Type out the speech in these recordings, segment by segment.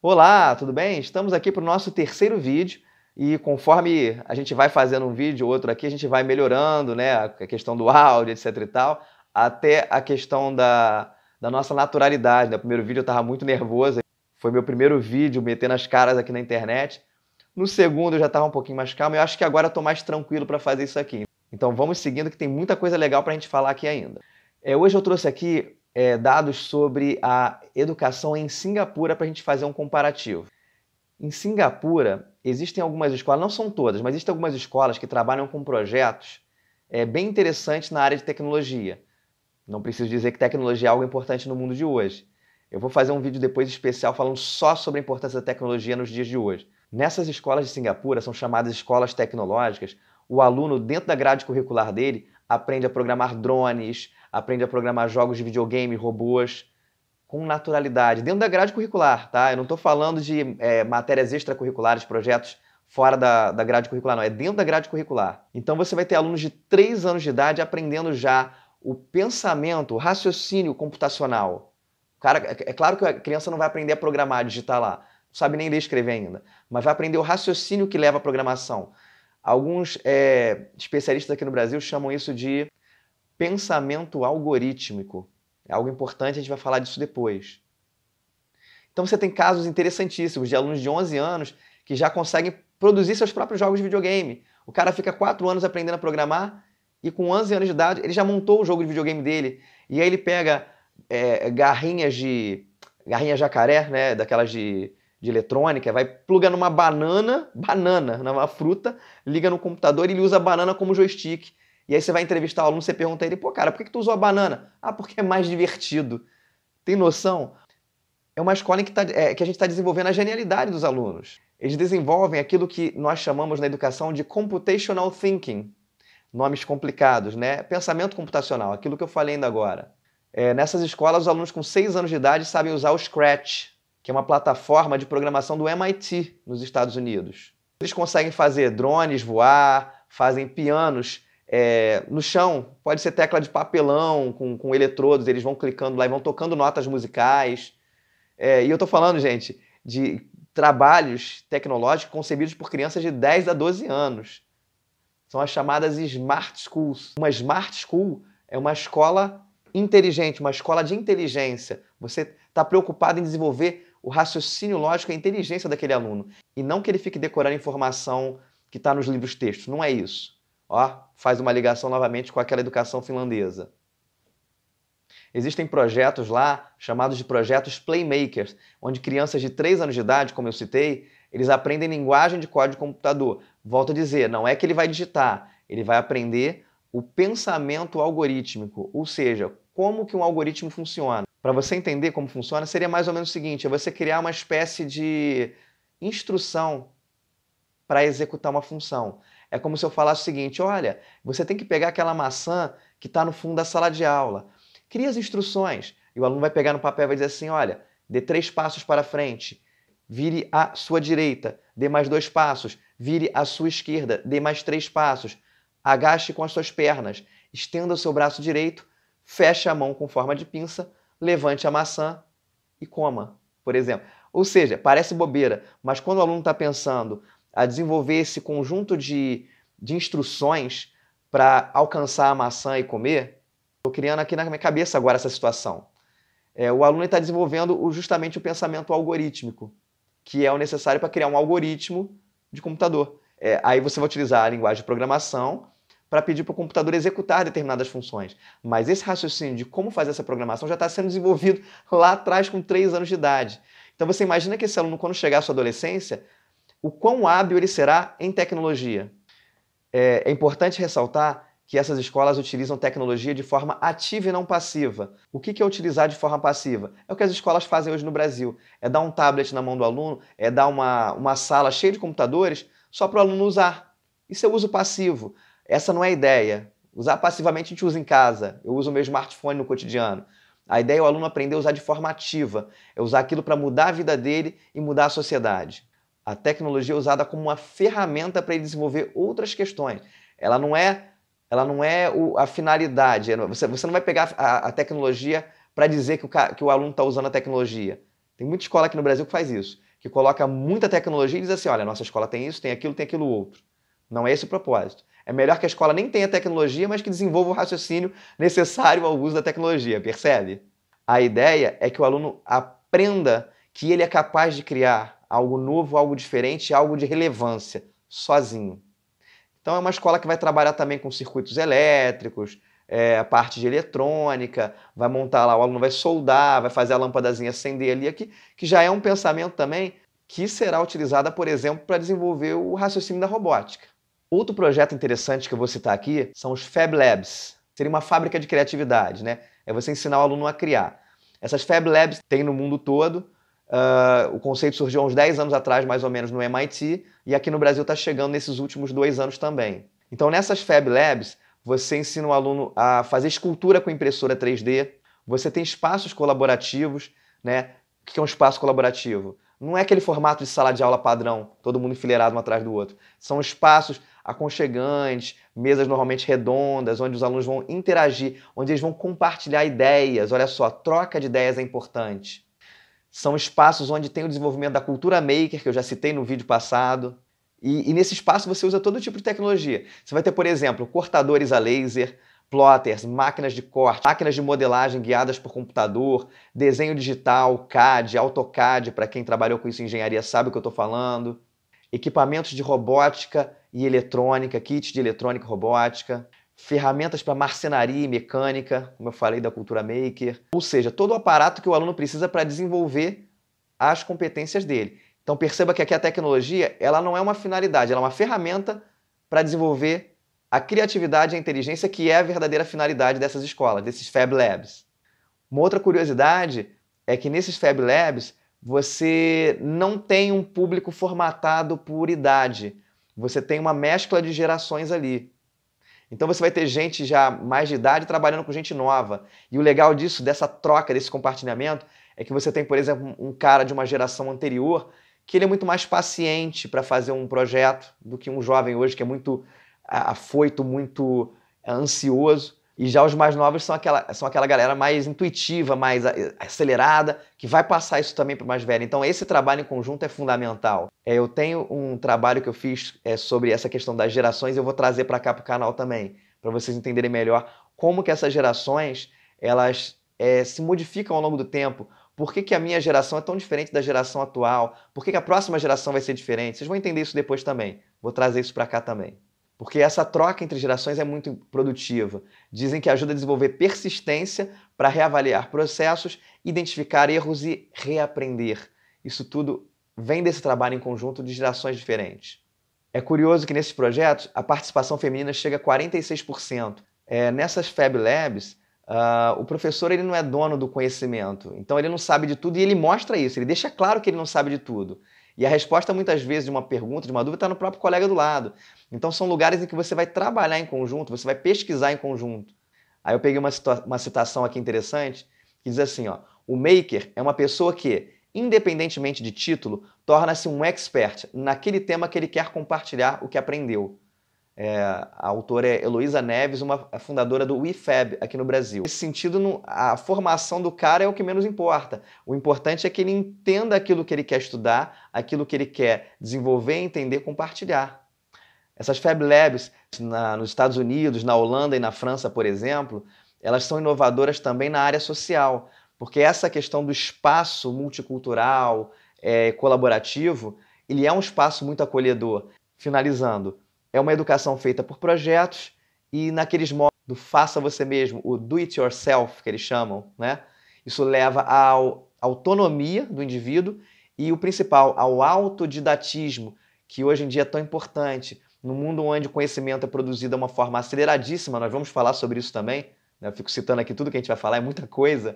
Olá, tudo bem? Estamos aqui para o nosso terceiro vídeo e conforme a gente vai fazendo um vídeo ou outro aqui, a gente vai melhorando, né, a questão do áudio, etc e tal, até a questão da nossa naturalidade, né? O primeiro vídeo eu estava muito nervoso, foi meu primeiro vídeo metendo as caras aqui na internet. No segundo eu já estava um pouquinho mais calmo e eu acho que agora eu estou mais tranquilo para fazer isso aqui. Então vamos seguindo que tem muita coisa legal para a gente falar aqui ainda. Hoje eu trouxe aqui dados sobre a educação em Singapura para a gente fazer um comparativo. Em Singapura, existem algumas escolas, não são todas, mas existem algumas escolas que trabalham com projetos bem interessantes na área de tecnologia. Não preciso dizer que tecnologia é algo importante no mundo de hoje. Eu vou fazer um vídeo depois especial falando só sobre a importância da tecnologia nos dias de hoje. Nessas escolas de Singapura, são chamadas escolas tecnológicas, o aluno, dentro da grade curricular dele, aprende a programar drones, aprende a programar jogos de videogame, robôs, com naturalidade, dentro da grade curricular, tá? Eu não estou falando de matérias extracurriculares, projetos fora da grade curricular, não. É dentro da grade curricular. Então você vai ter alunos de 3 anos de idade aprendendo já o pensamento, o raciocínio computacional. Cara, é claro que a criança não vai aprender a programar, a digitar lá. Não sabe nem ler e escrever ainda. Mas vai aprender o raciocínio que leva à programação. Alguns especialistas aqui no Brasil chamam isso de pensamento algorítmico. É algo importante, a gente vai falar disso depois. Então você tem casos interessantíssimos de alunos de 11 anos que já conseguem produzir seus próprios jogos de videogame. O cara fica 4 anos aprendendo a programar e com 11 anos de idade ele já montou o jogo de videogame dele. E aí ele pega garrinhas jacaré, né, daquelas de eletrônica, vai pluga numa banana, numa fruta, liga no computador e ele usa a banana como joystick. E aí você vai entrevistar o aluno, você pergunta a ele, pô, cara, por que tu usou a banana? Ah, porque é mais divertido. Tem noção? É uma escola em que a gente está desenvolvendo a genialidade dos alunos. Eles desenvolvem aquilo que nós chamamos na educação de computational thinking. Nomes complicados, né? Pensamento computacional, aquilo que eu falei ainda agora. Nessas escolas, os alunos com 6 anos de idade sabem usar o Scratch, que é uma plataforma de programação do MIT, nos Estados Unidos. Eles conseguem fazer drones voar, fazem pianos no chão, pode ser tecla de papelão com eletrodos, eles vão clicando lá e vão tocando notas musicais. E eu estou falando, gente, de trabalhos tecnológicos concebidos por crianças de 10 a 12 anos. São as chamadas Smart Schools. Uma Smart School é uma escola inteligente, uma escola de inteligência. Você está preocupado em desenvolver o raciocínio lógico e a inteligência daquele aluno. E não que ele fique decorando informação que está nos livros textos. Não é isso. Ó, faz uma ligação novamente com aquela educação finlandesa. Existem projetos lá, chamados de projetos Playmakers, onde crianças de 3 anos de idade, como eu citei, eles aprendem linguagem de código de computador. Volto a dizer, não é que ele vai digitar, ele vai aprender o pensamento algorítmico, ou seja, como que um algoritmo funciona. Para você entender como funciona, seria mais ou menos o seguinte, é você criar uma espécie de instrução para executar uma função. É como se eu falasse o seguinte, olha, você tem que pegar aquela maçã que está no fundo da sala de aula. Cria as instruções. E o aluno vai pegar no papel e vai dizer assim, olha, dê 3 passos para frente, vire à sua direita, dê mais 2 passos, vire à sua esquerda, dê mais 3 passos, agache com as suas pernas, estenda o seu braço direito, feche a mão com forma de pinça, levante a maçã e coma, por exemplo. Ou seja, parece bobeira, mas quando o aluno está pensando a desenvolver esse conjunto de instruções para alcançar a maçã e comer, estou criando aqui na minha cabeça agora essa situação. O aluno está desenvolvendo justamente o pensamento algorítmico, que é o necessário para criar um algoritmo de computador. Aí você vai utilizar a linguagem de programação para pedir para o computador executar determinadas funções. Mas esse raciocínio de como fazer essa programação já está sendo desenvolvido lá atrás com 3 anos de idade. Então você imagina que esse aluno, quando chegar à sua adolescência, o quão hábil ele será em tecnologia. É importante ressaltar que essas escolas utilizam tecnologia de forma ativa e não passiva. O que é utilizar de forma passiva? É o que as escolas fazem hoje no Brasil. É dar um tablet na mão do aluno, é dar uma sala cheia de computadores só para o aluno usar. Isso é uso passivo. Essa não é a ideia. Usar passivamente a gente usa em casa. Eu uso o meu smartphone no cotidiano. A ideia é o aluno aprender a usar de forma ativa. É usar aquilo para mudar a vida dele e mudar a sociedade. A tecnologia é usada como uma ferramenta para ele desenvolver outras questões. Ela não é a finalidade. Você não vai pegar a tecnologia para dizer que o aluno está usando a tecnologia. Tem muita escola aqui no Brasil que faz isso. que coloca muita tecnologia e diz assim, olha, nossa escola tem isso, tem aquilo outro. Não é esse o propósito. É melhor que a escola nem tenha tecnologia, mas que desenvolva o raciocínio necessário ao uso da tecnologia, percebe? A ideia é que o aluno aprenda que ele é capaz de criar algo novo, algo diferente, algo de relevância, sozinho. Então é uma escola que vai trabalhar também com circuitos elétricos, a parte de eletrônica, vai montar lá, o aluno vai soldar, vai fazer a lâmpadazinha acender ali, que já é um pensamento também que será utilizada, por exemplo, para desenvolver o raciocínio da robótica. Outro projeto interessante que eu vou citar aqui são os Fab Labs. Seria uma fábrica de criatividade, né? É você ensinar o aluno a criar. Essas Fab Labs tem no mundo todo. O conceito surgiu há uns 10 anos atrás, mais ou menos, no MIT, e aqui no Brasil está chegando nesses últimos 2 anos também. Então, nessas Fab Labs, você ensina o aluno a fazer escultura com impressora 3D, você tem espaços colaborativos, né? O que é um espaço colaborativo? Não é aquele formato de sala de aula padrão, todo mundo enfileirado um atrás do outro. São espaços aconchegantes, mesas normalmente redondas, onde os alunos vão interagir, onde eles vão compartilhar ideias. Olha só, troca de ideias é importante. São espaços onde tem o desenvolvimento da cultura maker, que eu já citei no vídeo passado. E nesse espaço você usa todo tipo de tecnologia. Você vai ter, por exemplo, cortadores a laser, plotters, máquinas de corte, máquinas de modelagem guiadas por computador, desenho digital, CAD, AutoCAD, para quem trabalhou com isso em engenharia sabe o que eu estou falando, equipamentos de robótica e eletrônica, kits de eletrônica e robótica, ferramentas para marcenaria e mecânica, como eu falei da cultura maker, ou seja, todo o aparato que o aluno precisa para desenvolver as competências dele. Então perceba que aqui a tecnologia ela não é uma finalidade, ela é uma ferramenta para desenvolver a criatividade e a inteligência, que é a verdadeira finalidade dessas escolas, desses Fab Labs. Uma outra curiosidade é que nesses Fab Labs você não tem um público formatado por idade, você tem uma mescla de gerações ali. Então você vai ter gente já mais de idade trabalhando com gente nova. E o legal disso, dessa troca, desse compartilhamento, é que você tem, por exemplo, um cara de uma geração anterior que ele é muito mais paciente para fazer um projeto do que um jovem hoje que é muito afoito, muito ansioso. E já os mais novos são aquela galera mais intuitiva, mais acelerada, que vai passar isso também para o mais velho. Então esse trabalho em conjunto é fundamental. Eu tenho um trabalho que eu fiz sobre essa questão das gerações, eu vou trazer para cá para o canal também, para vocês entenderem melhor como que essas gerações elas se modificam ao longo do tempo. Por que a minha geração é tão diferente da geração atual? Por que a próxima geração vai ser diferente? Vocês vão entender isso depois também. Vou trazer isso para cá também. Porque essa troca entre gerações é muito produtiva. Dizem que ajuda a desenvolver persistência para reavaliar processos, identificar erros e reaprender. Isso tudo vem desse trabalho em conjunto de gerações diferentes. É curioso que nesses projetos a participação feminina chega a 46%. Nessas Fab Labs, o professor ele não é dono do conhecimento, então ele não sabe de tudo e ele mostra isso, ele deixa claro que ele não sabe de tudo. E a resposta, muitas vezes, de uma pergunta, de uma dúvida, está no próprio colega do lado. Então, são lugares em que você vai trabalhar em conjunto, você vai pesquisar em conjunto. Aí eu peguei uma citação aqui interessante, que diz assim, ó, o maker é uma pessoa que, independentemente de título, torna-se um expert naquele tema que ele quer compartilhar o que aprendeu. A autora é Heloísa Neves, uma fundadora do WeFab aqui no Brasil. Nesse sentido, a formação do cara é o que menos importa. O importante é que ele entenda aquilo que ele quer estudar, aquilo que ele quer desenvolver, entender, compartilhar. Essas Fab Labs nos Estados Unidos, na Holanda e na França, por exemplo, elas são inovadoras também na área social, porque essa questão do espaço multicultural, colaborativo, ele é um espaço muito acolhedor. Finalizando, é uma educação feita por projetos e naqueles modos do faça você mesmo, o do it yourself, que eles chamam, né? Isso leva à autonomia do indivíduo e o principal, ao autodidatismo, que hoje em dia é tão importante. No mundo onde o conhecimento é produzido de uma forma aceleradíssima, nós vamos falar sobre isso também, né? Eu fico citando aqui tudo que a gente vai falar, é muita coisa.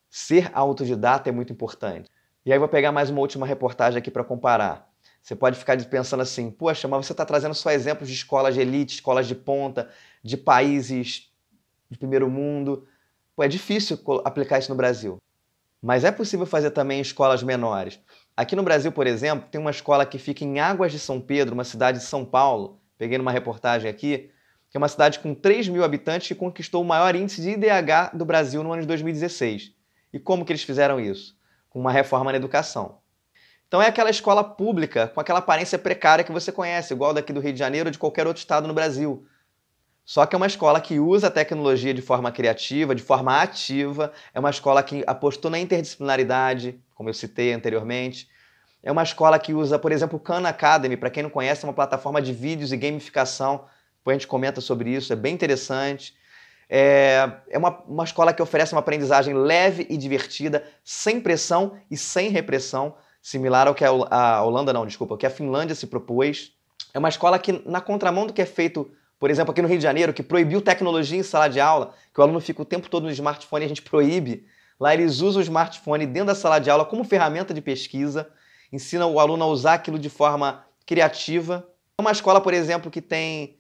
Ser autodidata é muito importante. E aí vou pegar mais uma última reportagem aqui para comparar. Você pode ficar pensando assim, poxa, mas você está trazendo só exemplos de escolas de elite, escolas de ponta, de países de primeiro mundo. Pô, é difícil aplicar isso no Brasil. Mas é possível fazer também em escolas menores. Aqui no Brasil, por exemplo, tem uma escola que fica em Águas de São Pedro, uma cidade de São Paulo, peguei numa reportagem aqui, que é uma cidade com 3 mil habitantes que conquistou o maior índice de IDH do Brasil no ano de 2016. E como que eles fizeram isso? Com uma reforma na educação. Então é aquela escola pública com aquela aparência precária que você conhece, igual daqui do Rio de Janeiro ou de qualquer outro estado no Brasil. Só que é uma escola que usa a tecnologia de forma criativa, de forma ativa, é uma escola que apostou na interdisciplinaridade, como eu citei anteriormente. É uma escola que usa, por exemplo, o Khan Academy, para quem não conhece, é uma plataforma de vídeos e gamificação. Depois a gente comenta sobre isso, é bem interessante. É uma escola que oferece uma aprendizagem leve e divertida, sem pressão e sem repressão, similar ao que a Holanda, não, desculpa, ao que a Finlândia se propôs. É uma escola que, na contramão do que é feito, por exemplo, aqui no Rio de Janeiro, que proibiu tecnologia em sala de aula, que o aluno fica o tempo todo no smartphone e a gente proíbe. Lá eles usam o smartphone dentro da sala de aula como ferramenta de pesquisa, ensina o aluno a usar aquilo de forma criativa. É uma escola, por exemplo, que tem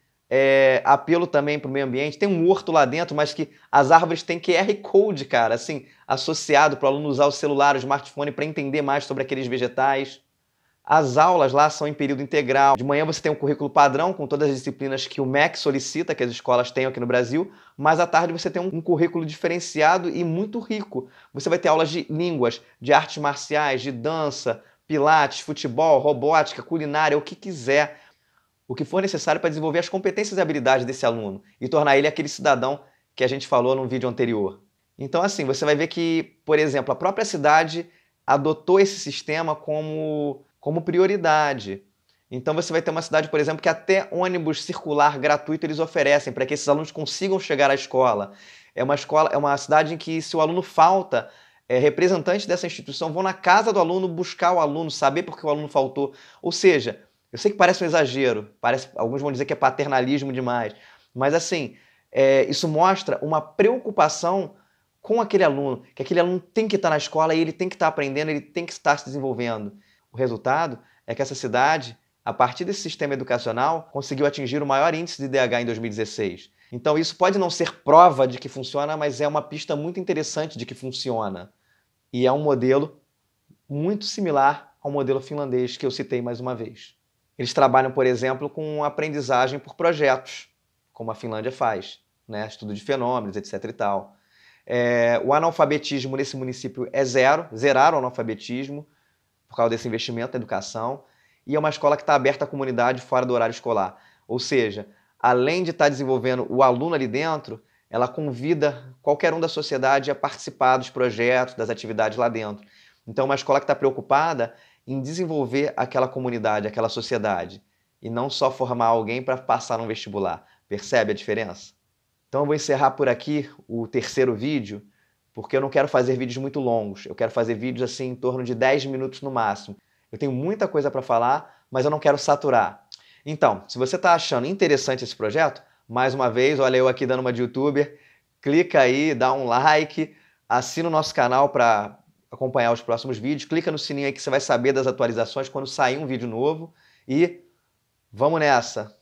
apelo também para o meio ambiente, tem um horto lá dentro, mas que as árvores têm QR Code, cara, assim, associado para o aluno usar o celular, o smartphone para entender mais sobre aqueles vegetais. As aulas lá são em período integral. De manhã você tem um currículo padrão com todas as disciplinas que o MEC solicita que as escolas tenham aqui no Brasil, mas à tarde você tem um currículo diferenciado e muito rico. Você vai ter aulas de línguas, de artes marciais, de dança, pilates, futebol, robótica, culinária, o que quiser. O que for necessário para desenvolver as competências e habilidades desse aluno e tornar ele aquele cidadão que a gente falou no vídeo anterior. Então, assim, você vai ver que, por exemplo, a própria cidade adotou esse sistema como prioridade. Então, você vai ter uma cidade, por exemplo, que até ônibus circular gratuito eles oferecem para que esses alunos consigam chegar à escola. É uma cidade em que, se o aluno falta, representantes dessa instituição vão na casa do aluno buscar o aluno, saber por que o aluno faltou. Ou seja, eu sei que parece um exagero, alguns vão dizer que é paternalismo demais, mas assim, isso mostra uma preocupação com aquele aluno, que aquele aluno tem que estar na escola e ele tem que estar aprendendo, ele tem que estar se desenvolvendo. O resultado é que essa cidade, a partir desse sistema educacional, conseguiu atingir o maior índice de DH em 2016. Então isso pode não ser prova de que funciona, mas é uma pista muito interessante de que funciona. E é um modelo muito similar ao modelo finlandês que eu citei mais uma vez. Eles trabalham, por exemplo, com aprendizagem por projetos, como a Finlândia faz, né? Estudo de fenômenos, etc. e tal. O analfabetismo nesse município é zero, zeraram o analfabetismo por causa desse investimento na educação, e é uma escola que está aberta à comunidade fora do horário escolar. Ou seja, além de estar desenvolvendo o aluno ali dentro, ela convida qualquer um da sociedade a participar dos projetos, das atividades lá dentro. Então é uma escola que está preocupada em desenvolver aquela comunidade, aquela sociedade, e não só formar alguém para passar num vestibular. Percebe a diferença? Então eu vou encerrar por aqui o terceiro vídeo, porque eu não quero fazer vídeos muito longos, eu quero fazer vídeos assim em torno de 10 minutos no máximo. Eu tenho muita coisa para falar, mas eu não quero saturar. Então, se você está achando interessante esse projeto, mais uma vez, olha eu aqui dando uma de youtuber, clica aí, dá um like, assina o nosso canal para acompanhar os próximos vídeos, clica no sininho aí que você vai saber das atualizações quando sair um vídeo novo e vamos nessa!